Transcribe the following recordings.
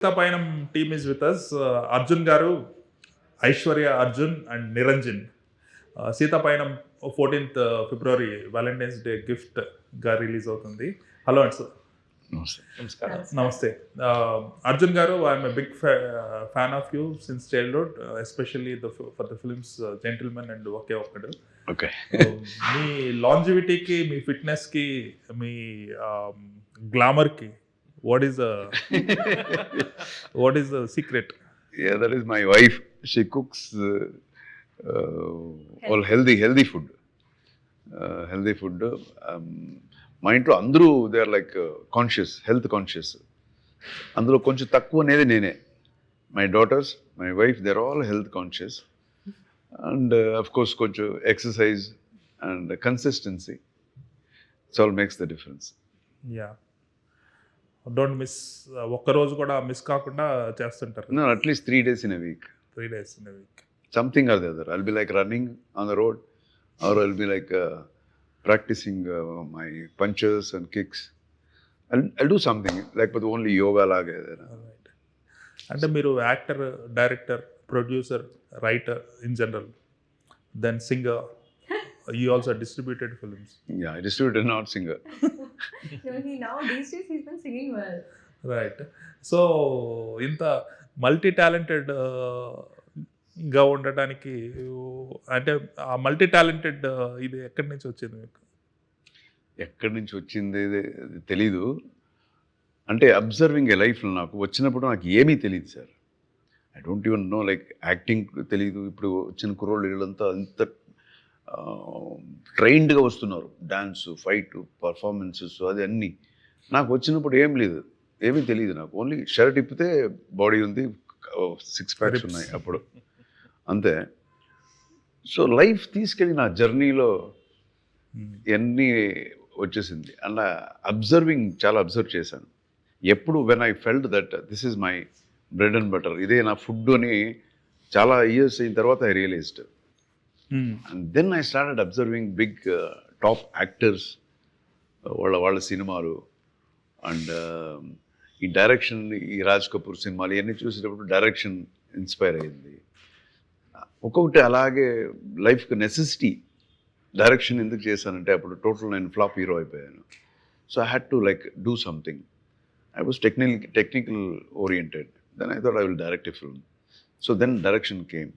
Payam team is with us. Arjun Garu, Aishwarya Arjun, and Niranjan. Sita Payanam 14th February Valentine's Day gift ga release అవుతుంది. Hello sir. Namaskar. Namaste. Arjun Garu, I'm a big fan of you since childhood, especially for the films Gentleman and Oke Okkadu. Okay. Me longevity కి, మీ fitness కి, మీ glamour కి what is the secret? Yeah, that is my wife. She cooks all healthy food. Healthy food. మా ఇంట్లో అందరూ they are like conscious, health conscious. అందులో కొంచెం తక్కువ అనేది నేనే. My daughters, my wife, they are all health conscious. And of course కొంచెం exercise and consistency, it's all makes the difference. Yeah, don't miss. ఒక్కరోజు కూడా మిస్ కాకుండా చేస్తుంటారు. No, at least 3 days in a week. 3 days in a week. Something or the other. I'll be like running on the road, or I'll be like practicing my punches and kicks. I'll do something like, but only yoga laga. Right. అంటే మీరు actor, director, producer, writer in general, then singer. You also distributed films. Yeah, I distributed, not singer. No, these days he's been singing well. Right. So ఇంత multi talented గా ఉండటానికి, అంటే ఆ multi talented ఇది ఎక్కడి నుంచి వచ్చింది మీకు? ఎక్కడి నుంచి వచ్చింది తెలీదు. అంటే అబ్జర్వింగ్ ఏ లైఫ్లో నాకు వచ్చినప్పుడు నాకు ఏమీ తెలియదు sir. I don't even know, like acting తెలియదు. ఇప్పుడు వచ్చిన కుర్రోళ్ళు వీళ్ళంతా అంత ట్రైన్డ్గా వస్తున్నారు. డ్యాన్స్, ఫైట్, పర్ఫార్మెన్సెస్, అది అన్నీ. నాకు వచ్చినప్పుడు ఏం లేదు, ఏమీ తెలియదు నాకు. ఓన్లీ షర్ట్ ఇప్పితే బాడీ ఉంది, 6 ప్యాక్స్ ఉన్నాయి అప్పుడు, అంతే. సో లైఫ్ తీసుకెళ్ళి నా జర్నీలో ఎన్ని వచ్చేసింది. అలా అబ్జర్వింగ్ చాలా అబ్జర్వ్ చేశాను. ఎప్పుడు when I felt that this is my bread and butter, ఇదే నా ఫుడ్ అని చాలా ఇయర్స్ అయిన తర్వాత I realized. And then I started observing big top actors, వాళ్ళ సినిమాలు. అండ్ ఈ డైరెక్షన్, ఈ రాజ్ కపూర్ సినిమాలు ఇవన్నీ చూసేటప్పుడు డైరెక్షన్ ఇన్స్పైర్ అయ్యింది. ఒక్కొక్కటి అలాగే లైఫ్కి నెసెసిటీ. డైరెక్షన్ ఎందుకు చేశానంటే అప్పుడు టోటల్ నేను ఫ్లాప్ హీరో అయిపోయాను. So I had to like do something. I was technical oriented. Then I thought I will direct a film. So then direction came.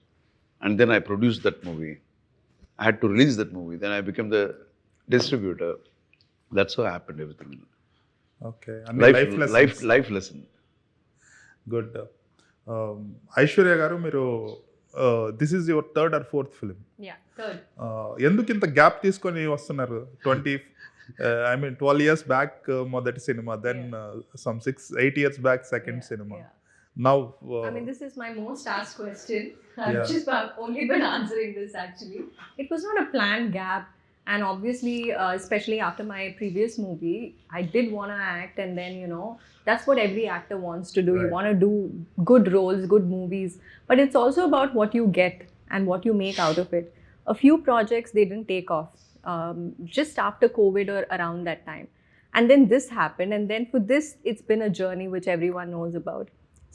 And then I produced that movie. I had to release that movie. Then I became the distributor. That's how happened, everything. Okay. Life lesson. Good. Aishwarya garu, మీరు this is your 3rd or 4th film. Yeah, 3rd. ఎందుకు ఇంత gap తీసుకొని వస్తున్నారు? 12 years back మొదటి cinema, then some 8 years back second cinema. Yeah. Now I mean, this is my most asked question. I've just only been answering this actually. It was not a planned gap, and obviously especially after my previous movie I did want to act, and then that's what every actor wants to do. Right. You want to do good roles, good movies, but it's also about what you get and what you make out of it. A few projects they didn't take off just after COVID or around that time, and then this happened, and then for this it's been a journey which everyone knows about.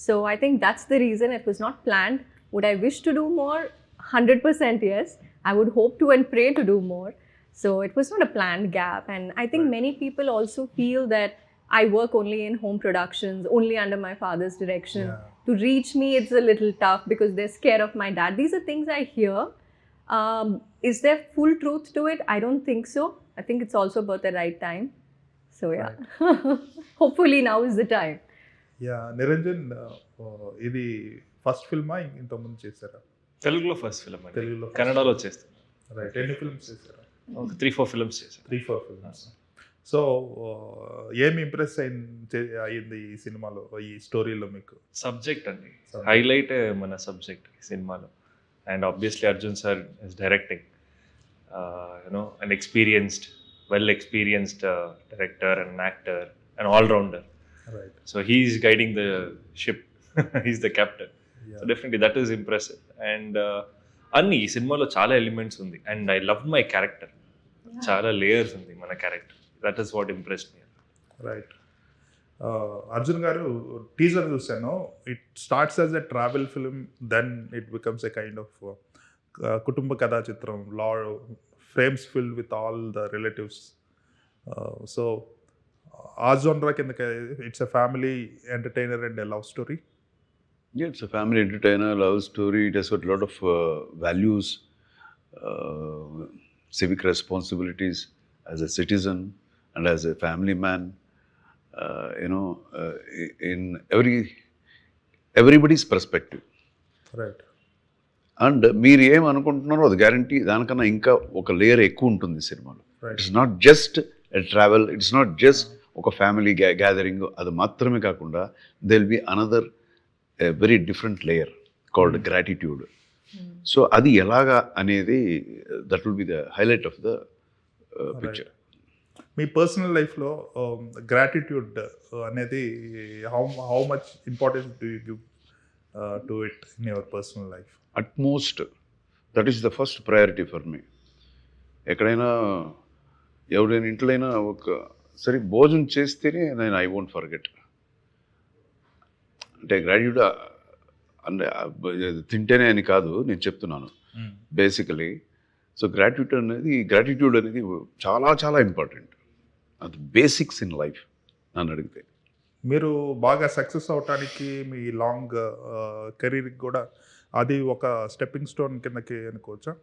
So I think that's the reason. It was not planned. Would I wish to do more? 100% yes. I would hope to and pray to do more. So it was not a planned gap, and I think many people also feel that I work only in home productions, only under my father's direction. Yeah. To reach me it's a little tough because they're scared of my dad. These are things I hear. Is there full truth to it? I don't think so. I think it's also about the right time. So yeah, hopefully now is the time. Yeah, Niranjan, ఇది first ఫిల్మా ఇంతకుముందు చేశారా? తెలుగులో first film అండి. తెలుగులో కన్నడలో చేస్తాను. Right. ఎన్ని films చేశారా? ఒక 3-4 ఫిల్మ్స్ చేశాను. 3-4 ఫిల్మ్స్. సో ఏమి ఇంప్రెస్ అయ్యింది ఈ సినిమాలో, ఈ స్టోరీలో మీకు? సబ్జెక్ట్ అండి, హైలైట్ మన సబ్జెక్ట్ ఈ సినిమాలో. And obviously Arjun sir is directing, an experienced, well experienced director and actor, an all-rounder. Right. So he is guiding the ship. He's the captain. Yeah. So definitely that is impressive. And అన్ని ఈ సినిమాలో చాలా elements ఉంది. And I love my character. చాలా layers ఉంది మన character. That is what impressed me. Right. Arjun గారు teaser చూశాను. It starts as a travel film, then it becomes a kind of కుటుంబ కథా చిత్రం, frames filled with all the relatives. So ఆ జోనరా కిందకి it's a family entertainer and a love story. Yeah, it's a family entertainer, love story. It has got a lot of values, civic responsibilities as a citizen and as a family man. In everybody's perspective. Right. And మీరు ఏమనుకుంటున్నారో అది guarantee దానికన్నా ఇంకా ఒక layer ఎక్కువ ఉంటుంది సినిమాలో. Right. It's not just travel, it's not just ఒక ఫ్యామిలీ గ్యాదరింగ్, అది మాత్రమే కాకుండా they will be another very different layer called gratitude. So అది ఎలాగా అనేది that will be the highlight of the picture. Me personal లైఫ్లో గ్రాటిట్యూడ్ అనేది how much importance do you give to it in your personal life? Utmost that is the first priority for me. ఎక్కడైనా ఎవరైనా ఇంట్లో అయినా ఒక సరే భోజనం చేస్తేనే నేను ఐ వోంట్ ఫర్గెట్. అంటే గ్రాటిట్యూడ్ అంటే తింటేనే అని కాదు నేను చెప్తున్నాను బేసికలీ. సో గ్రాటిట్యూడ్ అనేది చాలా చాలా ఇంపార్టెంట్. అది బేసిక్స్ ఇన్ లైఫ్ నన్ను అడిగితే. మీరు బాగా సక్సెస్ అవటానికి మీ లాంగ్ కెరీర్కి కూడా అది ఒక స్టెప్పింగ్ స్టోన్ కిందకి అనుకోవచ్చా?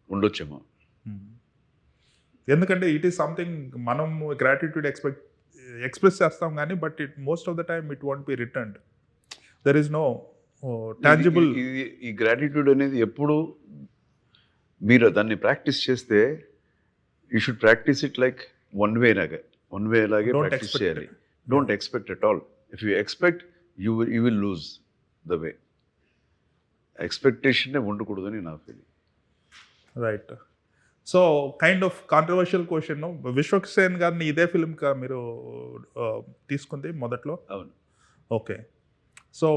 ఉండొచ్చేమో. ఎందుకంటే ఇట్ ఈస్ సంథింగ్ మనం గ్రాటిట్యూడ్ ఎక్స్ప్రెస్ చేస్తాం కానీ but most of the time it won't be returned. There is no tangible. ఈ గ్రాటిట్యూడ్ అనేది ఎప్పుడు మీరు దాన్ని ప్రాక్టీస్ చేస్తే you should practice it like one way లాగే ప్రాక్టీస్ చేయాలి. Don't expect at all. If you expect you will lose the way. ఎక్స్పెక్టేషనే ఉండకూడదని నా feeling. Right. So kind of controversial question, Vishwaksen గారిని ఇదే ఫిల్మ్గా మీరు తీసుకుంది మొదట్లో? అవును. Okay. So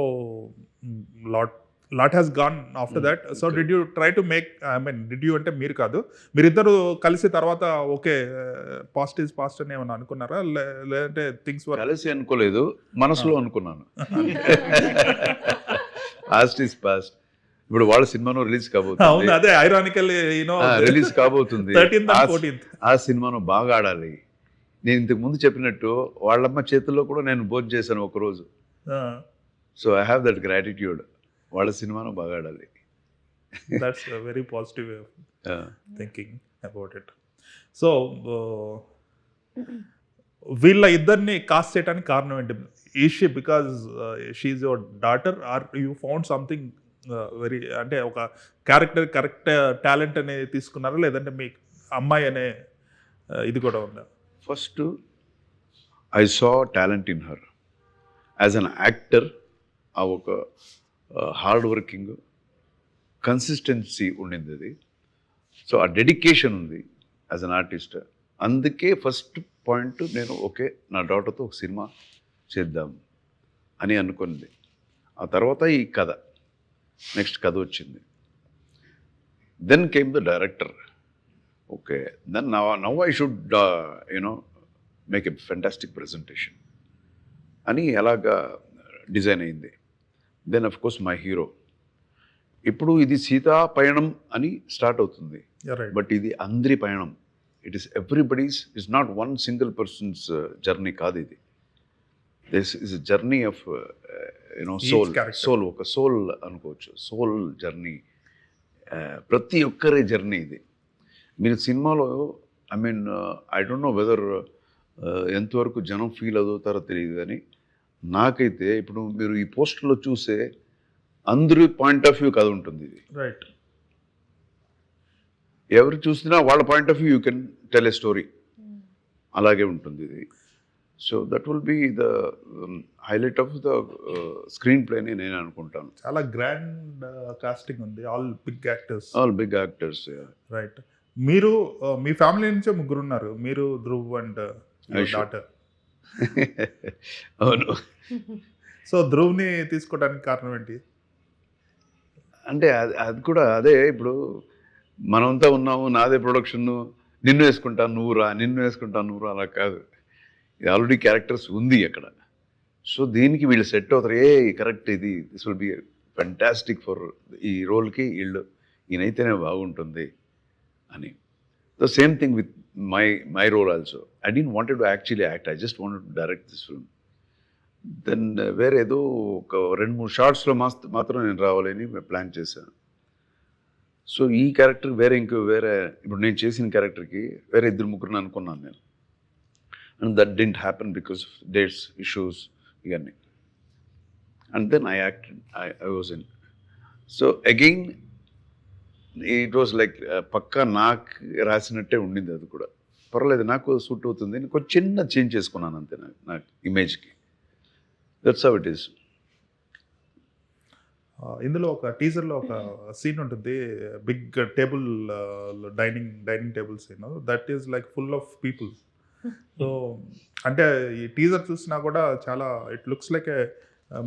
lot has gone after that. So did you try to make, I mean did you అంటే మీరు కాదు, మీరిద్దరు కలిసి తర్వాత ఓకే పాస్ట్ ఈజ్ పాస్ట్ అని ఏమన్నా అనుకున్నారా? లేదంటే థింగ్స్ కలిసి అనుకోలేదు, మనసులో అనుకున్నాను. Past is past. ఇప్పుడు వాళ్ళ సినిమాను రిలీజ్ కాబోతుంది. అదే ఐరానికల్ రిలీజ్ కాబోతుంది. 13th and 14th. ఆ సినిమాను బాగా ఆడాలి. నేను ఇంతకు ముందు చెప్పినట్టు వాళ్ళమ్మ చేతుల్లో కూడా నేను భోజనం చేశాను ఒకరోజు. So I have that gratitude. వాళ్ళ సినిమాను బాగా ఆడాలి. That's very positive thinking about it. So వీళ్ళ ఇద్దరిని కాస్ట్ చేయడానికి కారణం ఏంటి? Is she because she is your daughter or you found something very, అంటే ఒక క్యారెక్టర్ కరెక్ట్ టాలెంట్ అనేది తీసుకున్నారా, లేదంటే మీ అమ్మాయి అనే ఇది కూడా ఉందా? First I saw talent in her as an actor. ఆ ఒక హార్డ్ వర్కింగ్ కన్సిస్టెన్సీ ఉండింది అది. సో ఆ డెడికేషన్ ఉంది యాజ్ అన్ ఆర్టిస్ట్. అందుకే ఫస్ట్ పాయింట్ నేను ఓకే నా డాటర్తో ఒక సినిమా చేద్దాం అని అనుకుంది. ఆ తర్వాత ఈ కథ, నెక్స్ట్ కథ వచ్చింది. Then came the director. Okay, then now I should make a fantastic presentation అని అలాగా డిజైన్ అయింది. Then of course my hero. ఇప్పుడు ఇది సీతా పయణం అని స్టార్ట్ అవుతుంది, బట్ ఇది అందరి పయణం. It is everybody's, it's not one single person's journey కాదు ఇది. This is a journey of soul. ఒక సోల్ అనుకోవచ్చు, సోల్ జర్నీ. ప్రతి ఒక్కరి జర్నీ ఇది. మీరు సినిమాలో I mean I don't know whether ఎంతవరకు జనం ఫీల్ అవుతారో తెలియదు, కానీ నాకైతే ఇప్పుడు మీరు ఈ పోస్టర్లో చూసే అందరి పాయింట్ ఆఫ్ వ్యూ కథ ఉంటుంది ఇది. రైట్. ఎవరు చూసినా వాళ్ళ point of view you can tell a story. అలాగే ఉంటుంది ఇది. So that will be the highlight of the screen play అని నేను అనుకుంటాను. చాలా గ్రాండ్ కాస్టింగ్ ఉంది, ఆల్ బిగ్ యాక్టర్స్. రైట్. మీరు మీ ఫ్యామిలీ నుంచే ముగ్గురు ఉన్నారు, మీరు, ధ్రువ్ అండ్ డాటర్. అవును. సో ధ్రువ్ని తీసుకోవడానికి కారణం ఏంటి? అంటే అది కూడా అదే. ఇప్పుడు మనంతా ఉన్నాము, నాదే ప్రొడక్షన్, నిన్ను వేసుకుంటాను నువ్వు రా, నిన్ను వేసుకుంటాను నువ్వు రా, అలా కాదు. ఆల్రెడీ క్యారెక్టర్స్ ఉంది అక్కడ. సో దీనికి వీళ్ళు సెట్ అవుతారు, కరెక్ట్, ఇది this will be fantastic for ఈ రోల్కి ఈయనైతేనే బాగుంటుంది అని. The same thing with my role also. I don't wanted to actually act, I just wanted to direct this film. Then వేరే ఏదో ఒక 2-3 షార్ట్స్లో మాత్రం నేను రావాలని ప్లాన్ చేశాను. సో ఈ క్యారెక్టర్ వేరే ఇప్పుడు నేను చేసిన క్యారెక్టర్కి వేరే 2-3 అనుకున్నాను నేను. And that didn't happen because of dates issues ఇవన్నీ. And then I acted, I was in. So again it was like పక్కా నాకు రాసినట్టే ఉండింది. అది కూడా పర్వాలేదు, నాకు సూట్ అవుతుంది. నేను కొంచెం చిన్న చేంజ్ చేసుకున్నాను అంతే నాకు ఇమేజ్కి. That's how it is. ఇందులో ఒక టీజర్లో ఒక సీన్ ఉంటుంది, big table, dining table scene. That is like full of people. So అంటే ఈ టీజర్ చూసినా కూడా చాలా it looks like a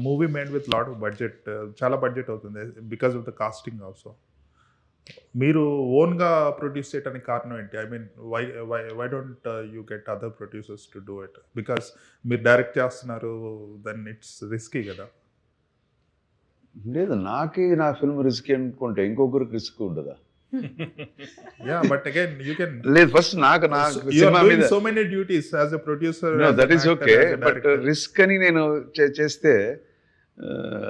movie made with lot of budget. చాలా బడ్జెట్ అవుతుంది because of the casting also. మీరు ఓన్గా ప్రొడ్యూస్ చేయడానికి కారణం ఏంటి? I mean why don't you get other producers to do it? Because మీరు డైరెక్ట్ చేస్తున్నారు, దెన్ ఇట్స్ రిస్కీ కదా. లేదు, నాకే నా ఫిల్మ్ రిస్క్ అనుకుంటే ఇంకొకరికి రిస్క్ ఉండదా? Yeah, but again you can. లేదు, ఫస్ట్ నాకు You are doing so many duties as a producer. No, as that an is actor, okay, as a but director. Risk అని నేను చేస్తే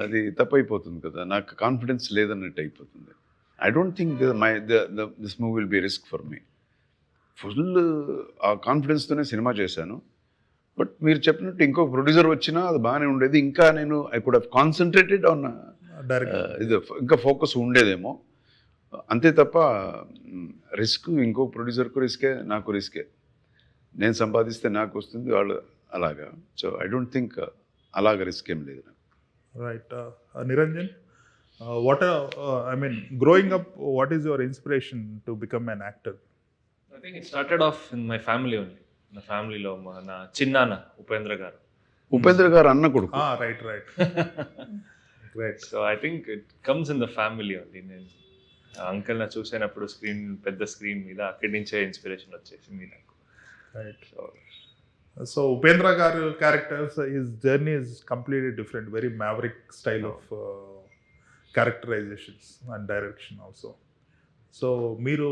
అది తప్పైపోతుంది కదా, నాకు కాన్ఫిడెన్స్ లేదన్నట్టు అయిపోతుంది. I don't think this movie will be risk for me. Full ఆ కాన్ఫిడెన్స్తోనే cinema చేశాను. బట్ మీరు చెప్పినట్టు ఇంకో ప్రొడ్యూసర్ వచ్చినా అది బాగానే ఉండేది. ఇంకా నేను I could have concentrated on ఇది, ఇంకా ఫోకస్ ఉండేదేమో. అంతే తప్ప రిస్క్ ఇంకో ప్రొడ్యూసర్కు రిస్కే, నాకు రిస్కే. నేను సంపాదిస్తే నాకు వస్తుంది, వాళ్ళు అలాగా. సో ఐ డోంట్ థింక్ అలాగ రిస్క్ ఏం లేదు నాకు. Right. Niranjan, what I mean, growing up, what is your inspiration to become an actor? I think it started off in my family only. నా ఫ్యామిలీలో నా చిన్నాన్న ఉపేంద్ర గారు. ఉపేంద్ర గారు అన్న కొడుకు. Right. So I think it comes in the family only. నేను అంకల్ని చూసినప్పుడు పెద్ద స్క్రీన్ మీద అక్కడి నుంచే ఇన్స్పిరేషన్ వచ్చేసింది నాకు. Right. So Upendra Garu characters, his journey is completely different, very maverick style of characterizations and direction also. So Meeru,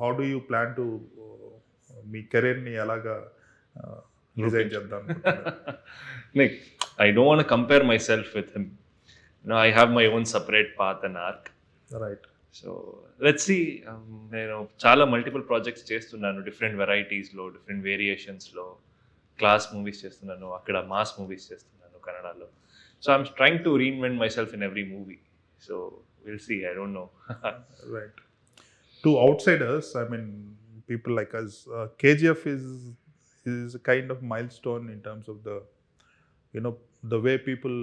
how do you plan to మీ కెరీర్ని ఎలాగా డిజైన్ చేద్దాం? Like, I don't want to compare myself with him. I have my own separate path and arc. Right. So let's see. నేను చాలా multiple projects చేస్తున్నాను, different వెరైటీస్లో, different వేరియేషన్స్లో. Class movies చేస్తున్నాను, అక్కడ మాస్ మూవీస్ చేస్తున్నాను కన్నడలో. So I'm trying to reinvent myself in every movie. So will see, I don't know. Right. To outsiders, I mean, people like us, KGF is a kind of milestone in terms of the, you know, the way people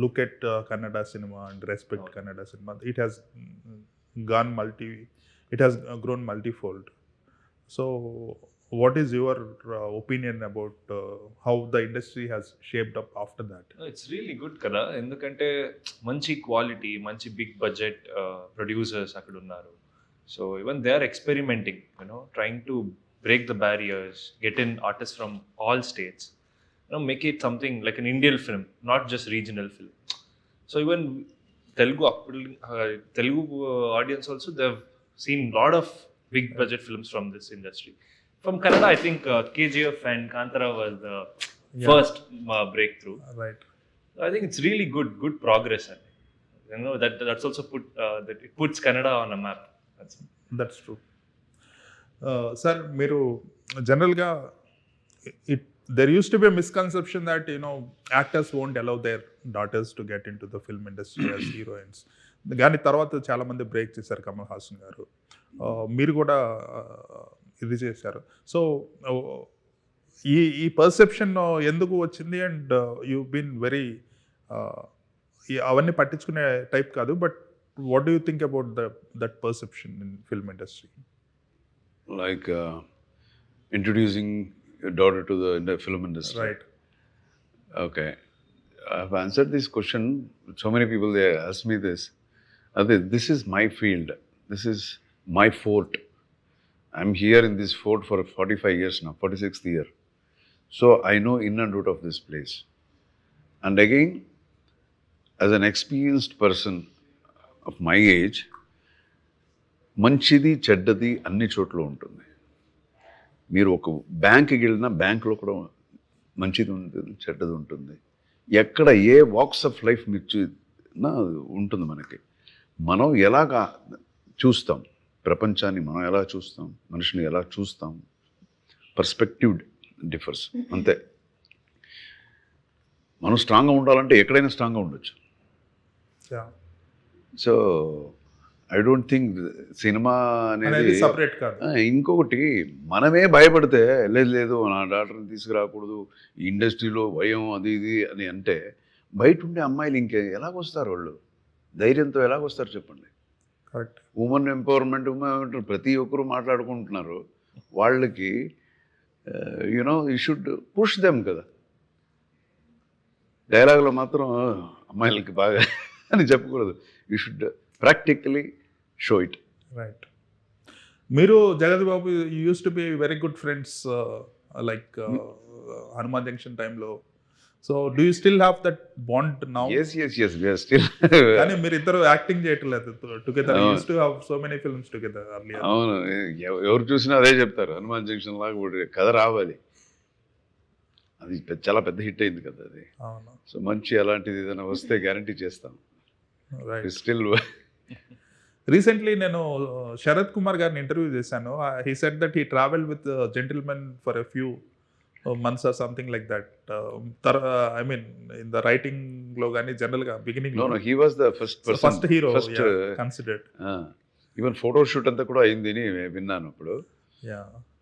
look at Kannada cinema and respect Kannada cinema. It has grown multifold. So what is your opinion about how the industry has shaped up after that? It's really good కదా, ఎందుకంటే మంచి quality, మంచి big budget producers అక్కడ ఉన్నారు. So even they are experimenting, trying to break the barriers, get in artist from all states, make it something like an Indian film, not just regional film. So even Telugu audience also they have seen lot of big budget films from this industry. From Kannada, I think KGF and Kantara was the first breakthrough. Right. I think it's really good progress. That's also that it puts Kannada on a map. That's true. Sir, మీరు జనరల్గా there used to be a misconception that actors won't allow their daughters to get into the film industry as heroines. కానీ తర్వాత చాలామంది break చేశారు, కమల్ హాసన్ గారు, మీరు కూడా ఇది చేశారు. సో ఈ పర్సెప్షన్ ఎందుకు వచ్చింది? అండ్ యూ బీన్ వెరీ అవన్నీ పట్టించుకునే టైప్ కాదు, but what do you think about that perception in film industry? Like introducing your daughter to the film industry. Right. Okay. I've answered this question. So many people, they ask me this. This is my field. This is my fort. I'm here in this fort for 45 years now, 46th year. So I know in and out of this place. And again as an experienced person of my age, మంచిది చెడ్డది అన్ని చోట్ల ఉంటుంది. మీరు ఒక బ్యాంక్కి వెళ్ళినా బ్యాంకులో కూడా మంచిది ఉంటుంది, చెడ్డది ఉంటుంది. ఎక్కడ ఏ వాక్స్ ఆఫ్ లైఫ్ మీకు ఉంటుంది. మనం ఎలాగా చూస్తాం ప్రపంచాన్ని, మనం ఎలా చూస్తాం మనిషిని, ఎలా చూస్తాం, పర్స్పెక్టివ్ డిఫర్స్ అంతే. మనం స్ట్రాంగ్గా ఉండాలంటే ఎక్కడైనా స్ట్రాంగ్గా ఉండొచ్చు. So I don't think cinema అనేది సపరేట్ కాదు. ఇంకొకటి, మనమే భయపడితే లేదు నా డాక్టర్ని తీసుకురాకూడదు, ఈ ఇండస్ట్రీలో భయం అది ఇది అని అంటే, బయట ఉండే అమ్మాయిలు ఎలాగొస్తారు? వాళ్ళు ధైర్యంతో ఎలాగొస్తారు చెప్పండి? కరెక్ట్. ఉమెన్ ఎంపవర్మెంట్ ప్రతి ఒక్కరు మాట్లాడుకుంటున్నారు. వాళ్ళకి you know you should push them కదా. డైలాగ్లో మాత్రం అమ్మాయిలకి బాగా అని చెప్పకూడదు. You should practically show it. Right. మీరు Jagath Babu uses to be very good friends like Hanuman junction టైంలో. So do you still have that bond now? yes we are still. కానీ మీరు ఇద్దరు యాక్టింగ్ చేయట్లేదు together. Uses to have so many films together earlier. అవును, ఎవరు చూసినా అదే చెప్తారు, హనుమాన్ జంక్షన్ లాగా ఒకటి కథ రావాలి. అది చాలా పెద్ద హిట్ అయింది కదా అది. అవును. సో మంచి అలాంటిది ఏదైనా వస్తే గ్యారంటీ చేస్తాం. రైట్. స్టిల్ రీసెంట్లీ నేను శరత్ కుమార్ గారిని ఇంటర్వ్యూ చేశాను. He said that he travel with gentlemen for a few months or something like that. I mean, in the writing lo gaani general ga beginning no he was the first person, first hero considered. Even photo shoot anta kuda ayindi ni vinnanu appudu.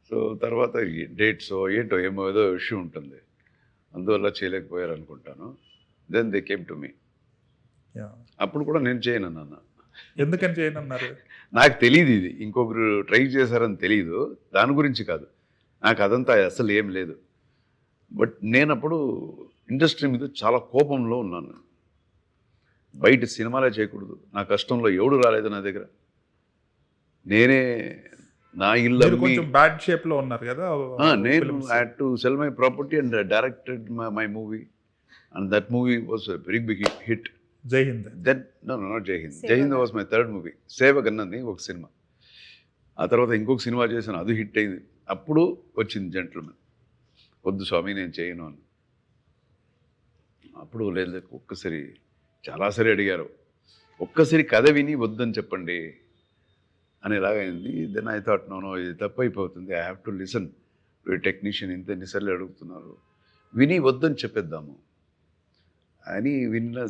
So tarvata dates ఏంటో ఏమో ఏదో issue ఉంటుంది, అందువల్ల చేయలేకపోయారు అనుకుంటాను. then they came to me. అప్పుడు కూడా నేను చేయను అన్న. ఎందుకని చేయను అన్నారు? నాకు తెలియదు, ఇది ఇంకొకరు ట్రై చేశారని తెలియదు. దాని గురించి కాదు, నాకు అదంతా అసలు ఏం లేదు. బట్ నేను అప్పుడు ఇండస్ట్రీ మీద చాలా కోపంలో ఉన్నాను. బయట సినిమాలే చేయకూడదు, నా కష్టంలో ఎవడు రాలేదు నా దగ్గర, నేనే నా ఇల్లు కొంచెం బ్యాడ్ షేప్ లో ఉన్నారు కదా. నేను had to sell my property and directed my movie, and that movie was a very big hit. Jai Hind. Then no not Jai Hind. Jai Hind was my third movie. సేవగన్నది ఒక సినిమా. ఆ తర్వాత ఇంకొక సినిమా చేశాను, అది హిట్ అయింది. అప్పుడు వచ్చింది జెంటిల్మెన్. వద్దు స్వామి నేను చేయను అని. అప్పుడు లేదు, ఒక్కసారి చాలాసారి అడిగారు, ఒక్కసారి కథ విని వద్దని చెప్పండి అనేలాగైంది. దెన్ ఐ థాట్ నో ఇది తప్పు అయిపోతుంది, I have to listen to technician, ఇంత ఎన్నిసార్లు అడుగుతున్నారు, విని వద్దని చెప్పేద్దాము అని విన్న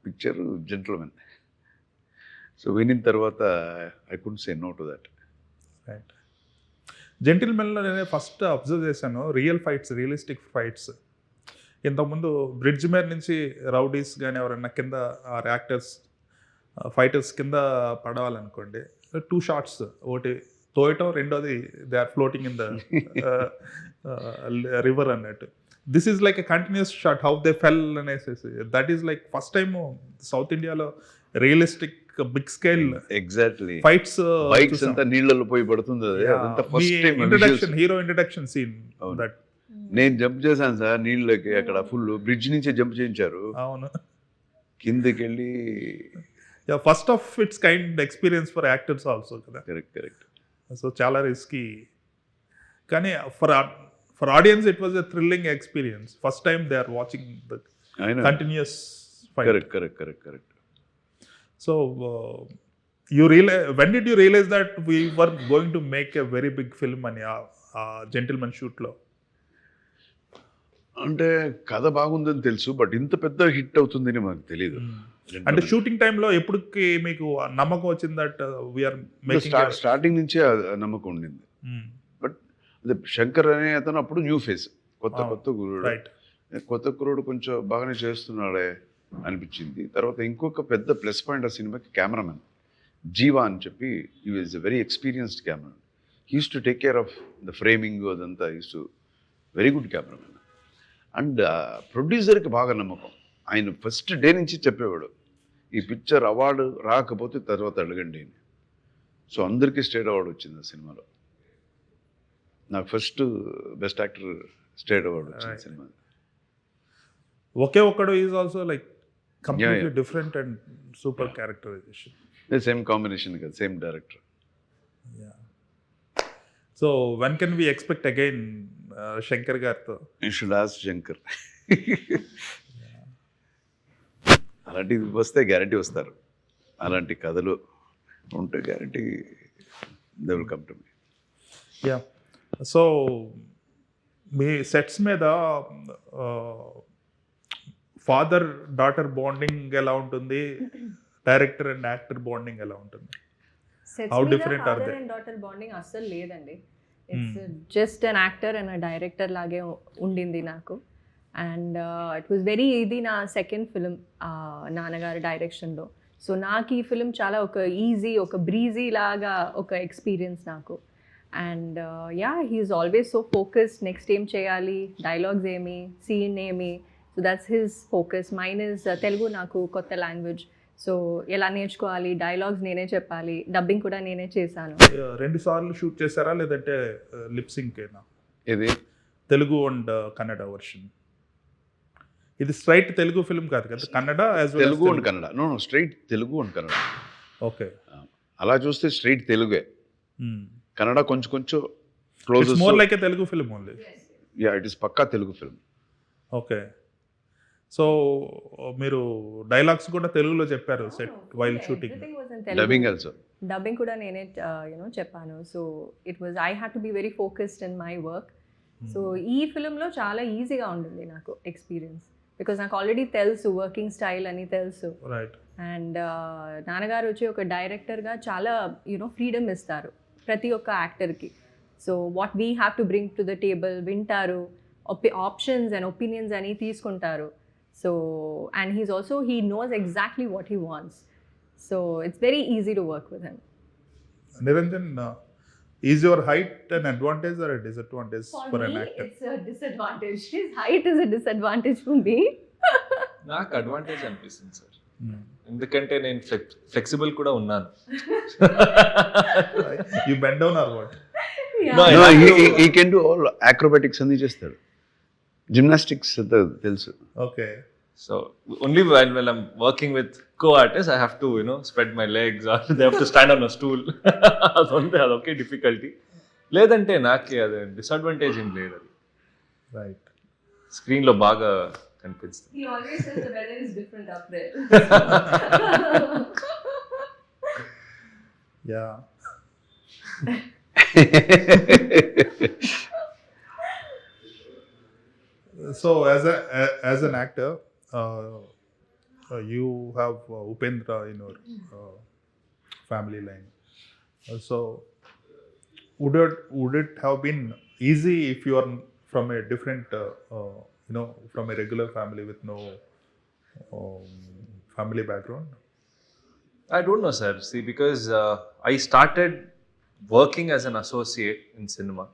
పిక్చర్ జెంటిల్మెన్. సో వినిన తర్వాత I could say no to that. Right. జెంటిల్మెన్లో నేను ఫస్ట్ అబ్జర్వ్ చేశాను రియలిస్టిక్ ఫైట్స్. ఇంతకుముందు బ్రిడ్జ్ మీద నుంచి రౌడీస్ కానీ ఎవరైనా కింద యాక్టర్స్ ఫైటర్స్ కింద పడవాలనుకోండి, 2 shots, ఒకటి తోయటం, రెండోది they are floating in the river అన్నట్టు. This is like a continuous shot how they fell అనేసి. That is like first time south ఇండియాలో realistic big scale exactly fights. Bikes అంతా నీళ్ళలో పోయి పడుతుంది. అదంతా first time introduction, hero introduction scene. That నేను jump చేశాను సార్ నీళ్ళకి, అక్కడ ఫుల్ బ్రిడ్జ్ నుంచే జంప్ చేయించారు. అవును. కిందకి వెళ్ళి first of it's kind experience for actors also కదా. కరెక్ట్. సో చాలా రిస్కీ, కానీ for audience it was a thrilling experience. First time they are watching the continuous fight. Correct. So when did you realize that we were going to make a very big film అని gentlemen షూట్లో? అంటే కథ బాగుందని తెలుసు, but ఇంత పెద్ద hit అవుతుందని మనకు తెలియదు. అంటే షూటింగ్ టైంలో ఎప్పటికి మీకు నమ్మకం వచ్చింది దట్ వీఆర్ మేకింగ్? స్టార్టింగ్ నుంచే నమ్మకం ఉండింది. బట్ అదే శంకర్ అనే అతను అప్పుడు న్యూ ఫేస్, కొత్త గురుడు. కొత్త గురుడు కొంచెం బాగానే చేస్తున్నాడే అనిపించింది. తర్వాత ఇంకొక పెద్ద ప్లస్ పాయింట్ ఆ సినిమాకి కెమెరామెన్ జీవా అని చెప్పి, he was a very experienced cameraman. He uses to take care of the framing, అదంతా uses to very good cameraman. And ప్రొడ్యూసర్కి బాగా నమ్మకం. ఆయన ఫస్ట్ డే నుంచి చెప్పేవాడు, ఈ పిక్చర్ అవార్డు రాకపోతే తర్వాత అడగండి అని. సో అందరికీ స్టేట్ అవార్డు వచ్చింది ఆ సినిమాలో. నాకు first best actor straight award వచ్చిన Right. సినిమా. Oke Okkadu is also like completely yeah. Different and super characterization. Same combination కదా, same director. So when can we expect again Shankar గారితో? You should ask Shankar. అలాంటివి వస్తే గ్యారంటీ వస్తారు. అలాంటి కథలు ఉంటే guarantee they will come to me. Yeah. So మీ sets మీద ఫాదర్ డాటర్ బాండింగ్ ఎలా ఉంటుంది, డైరెక్టర్ అండ్ యాక్టర్ బాండింగ్ ఎలా ఉంటుంది? Sets How మీద different are father they? and daughter bonding అస్సలు లేదండి. It's just an actor and director లాగే ఉండింది నాకు. అండ్ ఇట్ వాజ్ వెరీ, ఇది నా సెకండ్ ఫిలిం నాన్నగారి డైరెక్షన్లో. సో నాకు ఈ ఫిలిం చాలా ఒక ఈజీ, ఒక బ్రీజీ లాగా ఒక ఎక్స్పీరియన్స్ నాకు. And yeah, he's always so focus, next ఏం చేయాలి, డైలాగ్స్ ఏమి, సీన్ ఏమి. So that's his focus. Mine is Telugu, నాకు కొత్త లాంగ్వేజ్. సో ఎలా నేర్చుకోవాలి, డైలాగ్స్ నేనే చెప్పాలి, డబ్బింగ్ కూడా నేనే చేశాను. 2 సార్లు షూట్ చేశారా లేదంటే లిప్సింగ్ ఏనా? ఇది తెలుగు అండ్ కన్నడ వర్షన్. ఇది స్ట్రైట్ తెలుగు ఫిల్మ్ కాదు కదా, Kannada as well Telugu and Kannada. No straight Telugu and Kannada. Okay. అలా చూస్తే స్ట్రైట్ తెలుగే. కన్నడ కొంచెం కొంచెం close. It's more like a Telugu film only. Yeah, it is పక్కా తెలుగు ఫిల్మ్. ఓకే. సో మీరు డైలాగ్స్ కూడా తెలుగులో చెప్పారు set while shooting. Dubbing also. Dubbing కూడా నేనే చెప్పాను. So it was, I had to be very focused in my work. So ఈ ఫిలింలో చాలా ఈజీగా ఉంటుంది నాకు ఎక్స్పీరియన్స్, బికాజ్ నాకు ఆల్రెడీ తెలుసు వర్కింగ్ స్టైల్ అని తెలుసు. రైట్. అండ్ నాన్నగారు వచ్చి ఒక డైరెక్టర్గా చాలా ఫ్రీడమ్ ఇస్తారు ప్రతి ఒక్క యాక్టర్కి. So what we have to bring to the table వింటారు, ఆప్షన్స్ అండ్ ఒపీనియన్స్ అని తీసుకుంటారు. So and he's also, he knows exactly what he wants. So it's very easy to work with him. Niranjan, is your height an advantage or a disadvantage for an actor? It's a disadvantage. His height is a disadvantage for me. నాకు advantage అనిపిస్తుంది sir, ఎందుకంటే నేను flexible కూడా ఉన్నాను. You bend down or what? Yeah. No, No, he can do all acrobatics అన్ని చేస్తాడు. Gymnastics తెలుసు. Okay. So only while I'm working with co-artists, I have to spread my legs or they have to stand on a stool. అదొకే difficulty. లేదంటే నాకే అది disadvantage ఏం లేదు. అది Right. స్క్రీన్లో బాగా కనిపిస్తుంది. He always says the weather is different up there. Yeah. So as an actor, you have Upendra in your family line. So would it have been easy if you are from a different from a regular family with no family background? I don't know, sir. See, because I started working as an associate in cinema.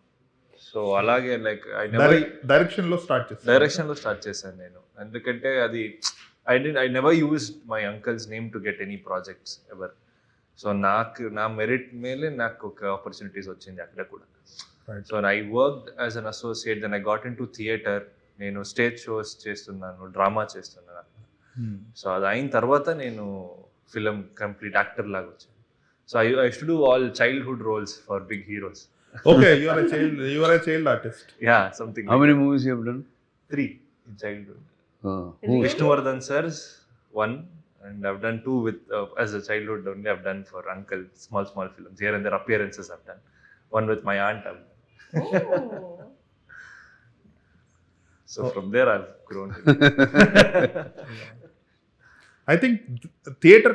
So అలాగే like I never direction లో start చేశాను నేను. ఎందుకంటే అది I never used my uncle's name to get any projects ever. So నా merit మేలే నాకు ఒక ఆపర్చునిటీస్ వచ్చింది అక్కడ కూడా. So I worked as an associate, then I got into theatre. నేను స్టేజ్ షోస్ చేస్తున్నాను, డ్రామా చేస్తున్నాను. సో అది అయిన తర్వాత నేను ఫిలిం కంప్లీట్ యాక్టర్ లాగా వచ్చాను. So I to do all childhood roles for big heroes. Okay, you are a child artist. Yeah, something How like many that. movies you have done? 3 in childhood. Who? Vishnuvardhan sir's 1, and I've done 2 with as a childhood only. I've done for uncle small films here and there, appearances I've done. 1 with my aunt I've done. Oh. So from there I've grown. I think theatre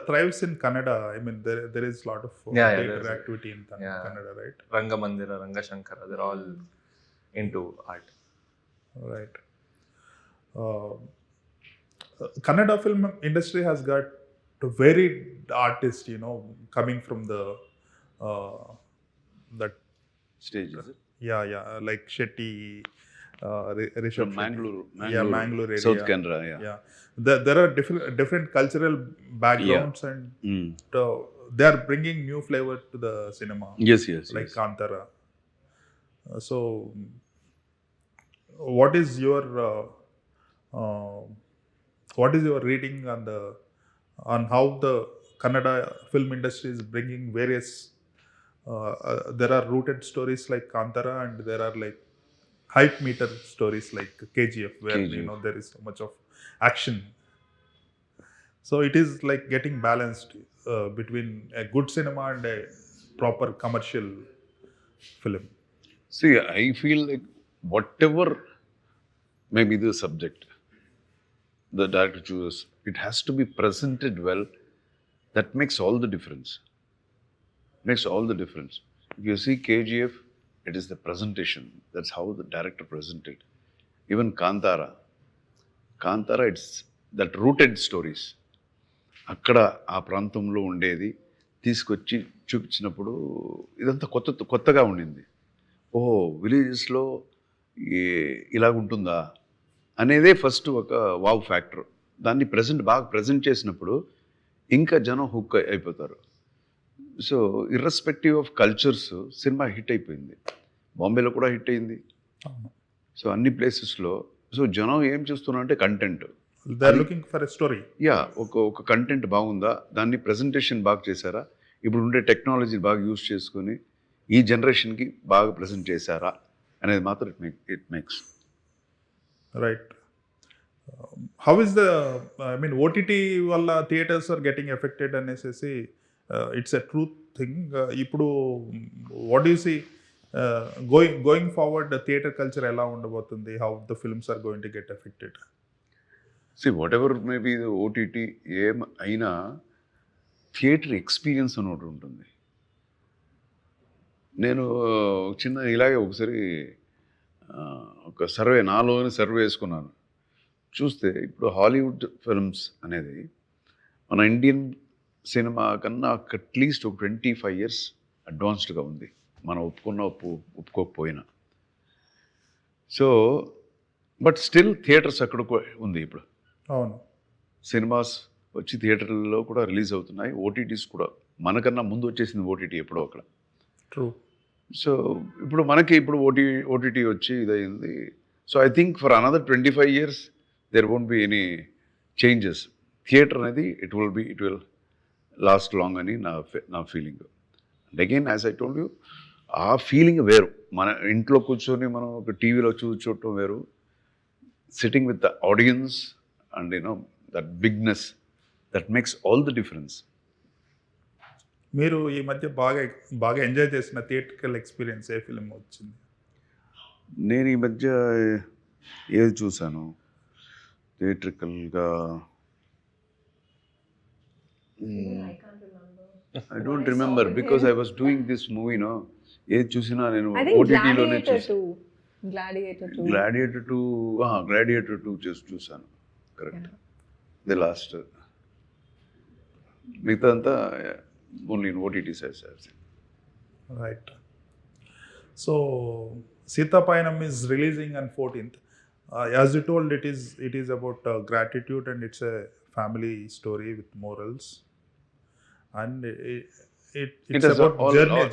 thrives in Kannada. I mean, there is a lot of Yeah, theatre there's- activity in Kannada, right? Rangamandira, Rangashankara, they're all into art. Right. Kannada film industry has got varied artists, coming from that. Stage, is it? Yeah, like Shetty, Rishabh From Shetty. Mangalore. Yeah, Mangalore area. South Canara, yeah. Yeah, there are different cultural backgrounds, and they are bringing new flavor to the cinema. Yes. Like Kantara. So what is your uh, what is your reading on how the Kannada film industry is bringing various there are rooted stories like Kantara, and there are like hype meter stories like KGF, where you KGF. know there is so much of action. So it is like getting balanced between a good cinema and a proper commercial film. See, I feel like whatever may be the subject the director chooses, it has to be presented well. That makes all the difference. Makes all the difference. If you see KGF, it is the presentation. That's how the director presented. Even Kantara, it's that rooted stories. అక్కడ ఆ ప్రాంతంలో ఉండేది తీసుకొచ్చి చూపించినప్పుడు ఇదంతా కొత్తగా ఉండింది. ఓహో, విలేజెస్లో ఇలాగుంటుందా అనేదే ఫస్ట్ ఒక వావ్ ఫ్యాక్టర్. దాన్ని బాగా ప్రజెంట్ చేసినప్పుడు ఇంకా జనం హుక్ అయిపోతారు. So irrespective of cultures cinema hit అయిపోయింది. బాంబేలో కూడా హిట్ అయింది. సో అన్ని ప్లేసెస్లో. సో జనం ఏం చూస్తున్నారు అంటే content. They are looking for a story. ఒక కంటెంట్ బాగుందా, దాన్ని ప్రజెంటేషన్ బాగా చేశారా, ఇప్పుడు ఉండే టెక్నాలజీ బాగా యూజ్ చేసుకొని ఈ జనరేషన్కి బాగా ప్రజెంట్ చేశారా అనేది మాత్రం it makes. Right. How is the, I mean, OTT వల్ల theaters are getting affected అనేసి it's a truth thing. ఇప్పుడు what do you see going forward, the theater culture ఎలా ఉండబోతుంది? How the films are going to get affected? See, whatever may be the OTT, ఏం అయినా theatre experience అని ఒకటి ఉంటుంది. నేను చిన్న ఇలాగే ఒకసారి ఒక నాలోని సర్వే వేసుకున్నాను. చూస్తే ఇప్పుడు హాలీవుడ్ ఫిల్మ్స్ అనేది మన ఇండియన్ సినిమా కన్నా అట్లీస్ట్ ఒక 25 years అడ్వాన్స్డ్గా ఉంది, మనం ఒప్పుకోకపోయినా. సో బట్ స్టిల్ థియేటర్స్ అక్కడ ఉంది. ఇప్పుడు అవును, సినిమాస్ వచ్చి థియేటర్లలో కూడా రిలీజ్ అవుతున్నాయి. ఓటీటీస్ కూడా మనకన్నా ముందు వచ్చేసింది ఓటీటీ ఎప్పుడో అక్కడ. ట్రూ. సో ఇప్పుడు మనకి ఓటీటీ వచ్చి ఇదయింది. So I think for another 25 years there won't be any changes. Theatre అనేది ఇట్ విల్ లాస్ట్ లాంగ్ అని నా feeling. And again as I told you, ఆ ఫీలింగ్ వేరు. మన ఇంట్లో కూర్చొని మనం ఒక టీవీలో చూడటం వేరు. Sitting with the audience and that bigness, that makes all the difference. మీరు ఈ మధ్య బాగా ఎంజాయ్ చేసిన థియేట్రికల్ ఎక్స్పీరియన్స్ ఏ ఫిల్మ్ వచ్చింది? నేను ఈ మధ్య ఏది చూసాను థియేట్రికల్గా, I don't remember because I was doing this movie. ఏది చూసినా నేను ఓటీటీలోనే చూసాను. గ్లాడియేటర్ 2 చూసాను. కరెక్ట్. ది లాస్ట్ మిగతా అంతా only in OTT size. Right. So Seethapayanam is releasing on 14th. As you told, it is about gratitude, and it's a family story with morals, and it's about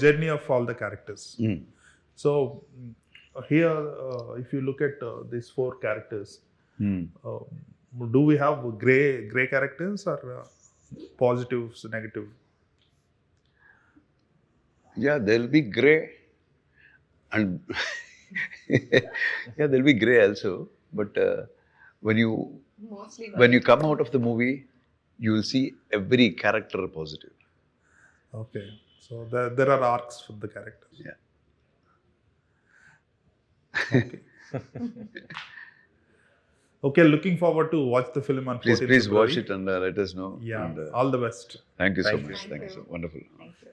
journey of all the characters. So here if you look at these 4 characters, do we have gray characters or positives, negative? Yeah, there'll be gray and yeah, there'll be gray also. But when you come out of the movie, you will see every character positive. Okay, so there are arcs for the characters. Yeah. Okay. Okay, looking forward to watch the film on 14th Please February. watch it and let us know. Yeah, And, all the best. thank you so Thank much. you. Thank you so wonderful. Thank you.